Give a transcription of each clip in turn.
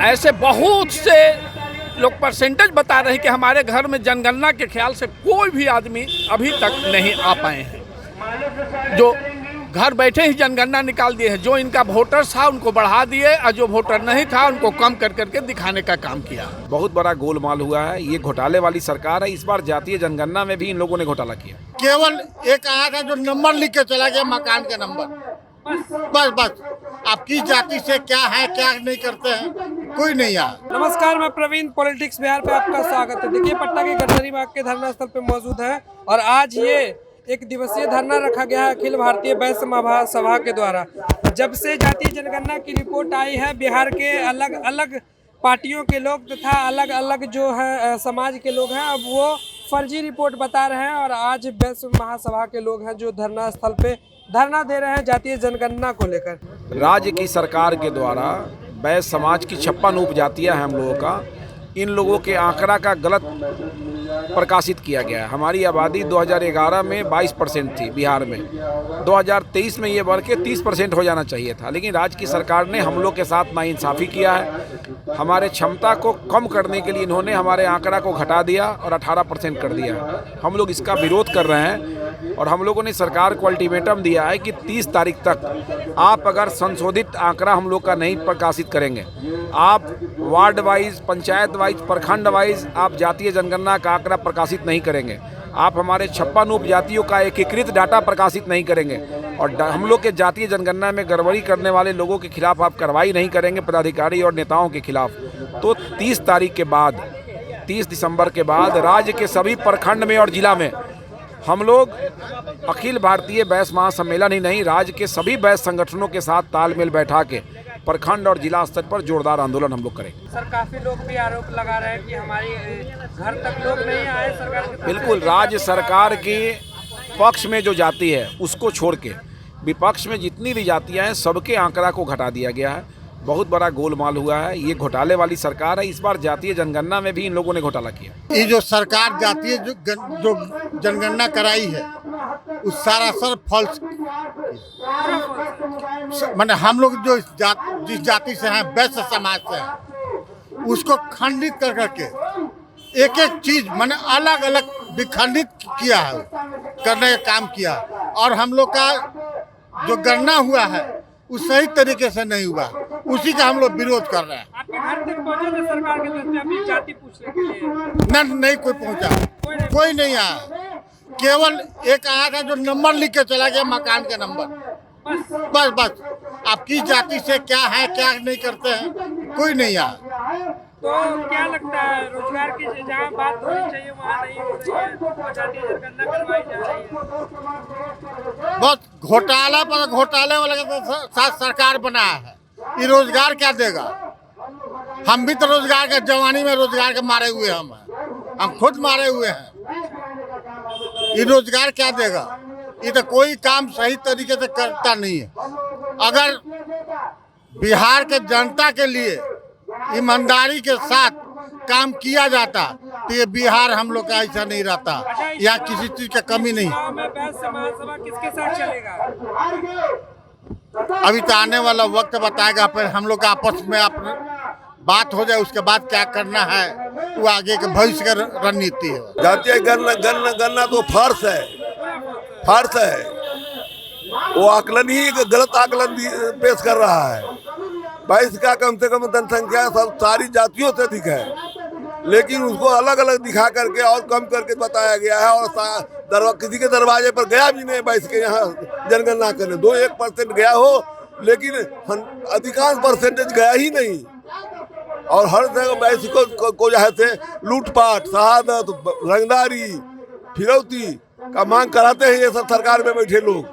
ऐसे बहुत से लोग परसेंटेज बता रहे हैं कि हमारे घर में जनगणना के ख्याल से कोई भी आदमी अभी तक नहीं आ पाए हैं। जो घर बैठे ही जनगणना निकाल दिए हैं, जो इनका वोटर था उनको बढ़ा दिए और जो वोटर नहीं था उनको कम कर करके दिखाने का काम किया। बहुत बड़ा गोलमाल हुआ है। ये घोटाले वाली सरकार है। इस बार जातीय जनगणना में भी इन लोगों ने घोटाला किया। केवल एक आया था जो नंबर लिख के चला गया, मकान के नंबर, बस आपकी जाति से क्या है क्या नहीं करते हैं, कोई नहीं आया। नमस्कार, मैं प्रवीण, पॉलिटिक्स बिहार पे आपका स्वागत है। देखिए, पटना के गठरी बाग के धरना स्थल पे मौजूद है और आज ये एक दिवसीय धरना रखा गया है अखिल भारतीय वैश्य महासभा के द्वारा। जब से जातीय जनगणना की रिपोर्ट आई है, बिहार के अलग अलग पार्टियों के लोग तथा अलग अलग जो है समाज के लोग हैं, अब वो फर्जी रिपोर्ट बता रहे हैं और आज वैश्य महासभा के लोग हैं जो धरना स्थल पे धरना दे रहे हैं जातीय जनगणना को लेकर। राज्य की सरकार के द्वारा वैश्य समाज की 56 उपजातियां हैं हम लोगों का, इन लोगों के आंकड़ा का गलत प्रकाशित किया गया है। हमारी आबादी 2011 में 22% थी बिहार में, 2023 में ये बढ़ के 30% हो जाना चाहिए था, लेकिन राज्य की सरकार ने हम लोग के साथ नाइंसाफ़ी किया है। हमारे क्षमता को कम करने के लिए इन्होंने हमारे आंकड़ा को घटा दिया और 18% कर दिया। हम लोग इसका विरोध कर रहे हैं और हम लोगों ने सरकार को अल्टीमेटम दिया है कि 30 तारीख तक आप अगर संशोधित आंकड़ा हम लोग का नहीं प्रकाशित करेंगे, आप वार्ड वाइज, पंचायत वाइज, प्रखंड वाइज आप जातीय जनगणना का आंकड़ा प्रकाशित नहीं करेंगे, आप हमारे 56 उपजातियों का एकीकृत डाटा प्रकाशित नहीं करेंगे और हम लोग के जातीय जनगणना में गड़बड़ी करने वाले लोगों के खिलाफ आप कार्रवाई नहीं करेंगे, पदाधिकारी और नेताओं के खिलाफ, तो 30 तारीख के बाद, 30 दिसंबर के बाद राज्य के सभी प्रखंड में और जिला में हम लोग अखिल भारतीय वैश्य महासम्मेलन ही नहीं, राज्य के सभी वैश्य संगठनों के साथ तालमेल बैठा के प्रखंड और जिला स्तर पर जोरदार आंदोलन हम लोग करेंगे। सर, काफी लोग भी आरोप लगा रहे हैं कि हमारी घर तक लोग नहीं आए सरकार के। बिल्कुल, राज्य सरकार के पक्ष में जो जाति है उसको छोड़ के विपक्ष में जितनी भी जातियां हैं सबके आंकड़ा को घटा दिया गया है। बहुत बड़ा गोलमाल हुआ है। ये घोटाले वाली सरकार है। इस बार जातीय जनगणना में भी इन लोगों ने घोटाला किया। ये जो सरकार जातीय जो जनगणना कराई है उस सारा सर फॉल्स, माने हम लोग जो जिस जाति से हैं, वैश्य समाज से हैं, उसको खंडित कर करके एक एक चीज माने अलग अलग विखंडित किया है, करने का काम किया और हम लोग का जो गणना हुआ है वो सही तरीके से नहीं हुआ, उसी का हम लोग विरोध कर रहे हैं। आपके घर तक पहुंचे थे सरकार के तरफ से अपनी जाति पूछने के लिए? नहीं कोई पहुंचा, कोई नहीं आया। केवल एक आया था जो नंबर लिख के चला गया, मकान के नंबर, बस आपकी जाति से क्या है क्या नहीं करते हैं, कोई नहीं आया। तो क्या लगता है, रोजगार की जहाँ बात होनी चाहिए वहाँ नहीं हो रही है और जातीय जनगणना करवाई जा रही है? बहुत घोटाला पर घोटाले वाले के साथ सरकार बनाया है। ये रोजगार क्या देगा? हम भी तो रोजगार के जवानी में रोजगार के मारे हुए हम खुद मारे हुए हैं। ये रोजगार क्या देगा? ये तो कोई काम सही तरीके से करता नहीं है। अगर बिहार के जनता के लिए ईमानदारी के साथ काम किया जाता तो ये बिहार हम लोग का ऐसा नहीं रहता, यहाँ किसी चीज की कमी नहीं। किसके साथ चलेगा? अभी तो आने वाला वक्त बताएगा, फिर हम लोग आपस में अपने बात हो जाए, उसके बाद क्या करना है वो आगे के भविष्य की रणनीति है। जातीय गणना तो फार्स है। वो आकलन ही गलत आकलन पेश कर रहा है। 22 का कम से कम जनसंख्या सब सारी जातियों से अधिक है, लेकिन उसको अलग अलग दिखा करके और कम करके बताया गया है और किसी के दरवाजे पर गया भी नहीं 22 के यहाँ जनगणना करने। 2-1% गया हो, लेकिन अधिकांश परसेंटेज गया ही नहीं और हर जगह 22 को जो है लूटपाट, शहादत, रंगदारी, फिरौती का मांग कराते हैं ये सब सरकार में बैठे लोग।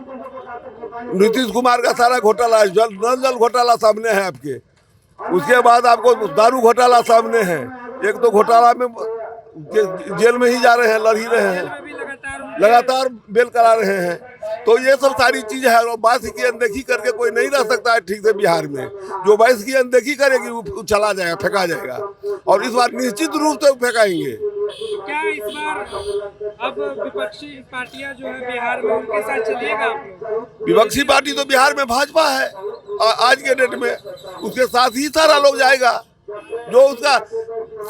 नीतीश कुमार का सारा घोटाला है, जल घोटाला सामने है आपके, उसके बाद आपको दारू घोटाला सामने है। एक तो घोटाला में जेल में ही जा रहे हैं, लड़ ही रहे हैं, लगातार बेल करा रहे हैं। तो ये सब सारी चीज़ है और 22 की अनदेखी करके कोई नहीं रह सकता है ठीक से बिहार में। जो 22 की अनदेखी करेगी वो चला जाएगा, फेंका जाएगा और इस बार निश्चित रूप से फेंकाएंगे। क्या इस बार अब विपक्षी पार्टियां जो है बिहार में उनके साथ चलिएगा? विपक्षी पार्टी तो बिहार में भाजपा है आज के डेट में, उसके साथ ही सारा लोग जाएगा। जो उसका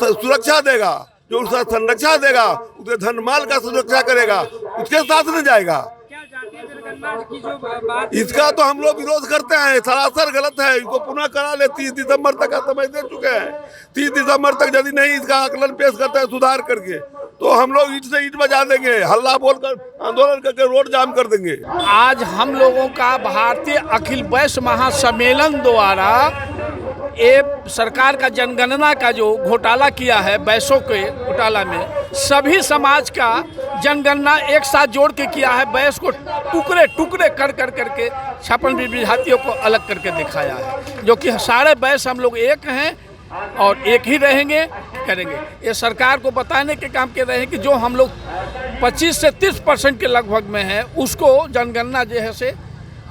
सुरक्षा देगा, जो उसका संरक्षा देगा, उसके धन माल का सुरक्षा करेगा, उसके साथ में जाएगा। क्या जातीय जनगणना की जो बात इसका तो हम लोग विरोध करते हैं, सरासर गलत है। इनको पुनः करा ले, 30 दिसंबर तक का समय दे चुके हैं। 30 दिसंबर तक यदि नहीं इसका आकलन पेश करते हैं सुधार करके, तो हम लोग ईंट से ईंट बजा देंगे, हल्ला बोलकर आंदोलन करके रोड जाम कर देंगे। आज हम लोगों का भारतीय अखिल वैश्य महासम्मेलन द्वारा ये सरकार का जनगणना का जो घोटाला किया है, वैश्यों के घोटाला में सभी समाज का जनगणना एक साथ जोड़ के किया है। वैश्य को टुकड़े टुकड़े कर कर करके 56 विभातियों को अलग करके दिखाया है, जो कि सारे वैश्य हम लोग एक हैं और एक ही रहेंगे, करेंगे। ये सरकार को बताने के काम कर रहे हैं कि जो हम लोग 25 से 30% के लगभग में है, उसको जनगणना जो है से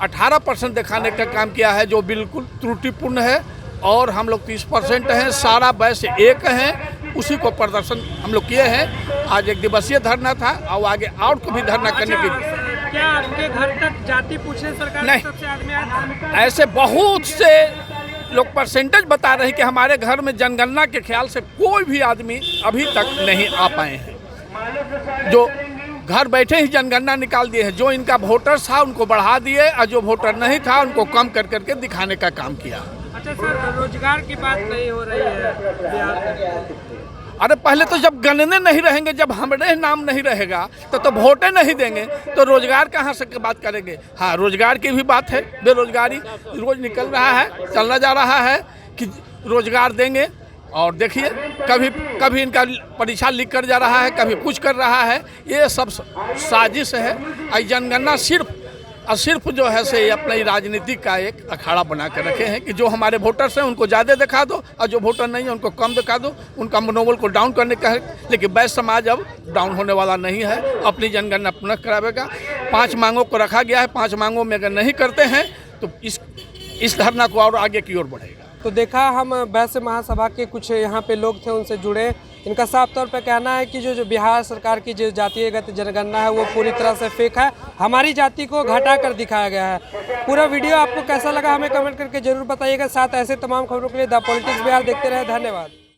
18% दिखाने का काम किया है, जो बिल्कुल त्रुटिपूर्ण है। और हम लोग 30% हैं, सारा वैश्य एक हैं, उसी को प्रदर्शन हम लोग किए हैं। आज एक दिवसीय धरना था और आगे और को भी धरना करने के लिए। क्या आपके घर तक जाति पूछने सरकार नहीं। सबसे आदमी आया? ऐसे बहुत से लोग परसेंटेज बता रहे हैं कि हमारे घर में जनगणना के ख्याल से कोई भी आदमी अभी तक नहीं आ पाए हैं। जो घर बैठे ही जनगणना निकाल दिए हैं, जो इनका वोटर था उनको बढ़ा दिए और जो वोटर नहीं था उनको कम कर करके दिखाने का काम किया। अच्छा सर, रोजगार की बात नहीं हो रही है बिहार में। अरे पहले तो जब गणने नहीं रहेंगे, जब हमारे नाम नहीं रहेगा तो वोटें नहीं देंगे, तो रोजगार कहाँ से बात करेंगे। हाँ, रोजगार की भी बात है। बेरोजगारी रोज निकल रहा है, चलना जा रहा है कि रोजगार देंगे। और देखिए, कभी इनका परीक्षा लीक कर जा रहा है, कभी कुछ कर रहा है। ये सब साजिश है। और जनगणना सिर्फ जो है से अपनी राजनीति का एक अखाड़ा बना कर रखे हैं कि जो हमारे वोटर्स हैं उनको ज़्यादा दिखा दो और जो वोटर नहीं है उनको कम दिखा दो, उनका मनोबल को डाउन करने का है। लेकिन वैश्य समाज अब डाउन होने वाला नहीं है, अपनी जनगणना पुनः करावेगा। 5 मांगों को रखा गया है, 5 मांगों में अगर नहीं करते हैं तो इस धरना को और आगे की ओर बढ़ेगा। तो देखा, हम वैश्य महासभा के कुछ यहाँ पे लोग थे, उनसे जुड़े। इनका साफ तौर पे कहना है कि जो बिहार सरकार की जो जातीयगत जनगणना है वो पूरी तरह से फेक है, हमारी जाति को घटा कर दिखाया गया है। पूरा वीडियो आपको कैसा लगा हमें कमेंट करके जरूर बताइएगा। साथ ऐसे तमाम खबरों के लिए द पॉलिटिक्स बिहार देखते रहे। धन्यवाद।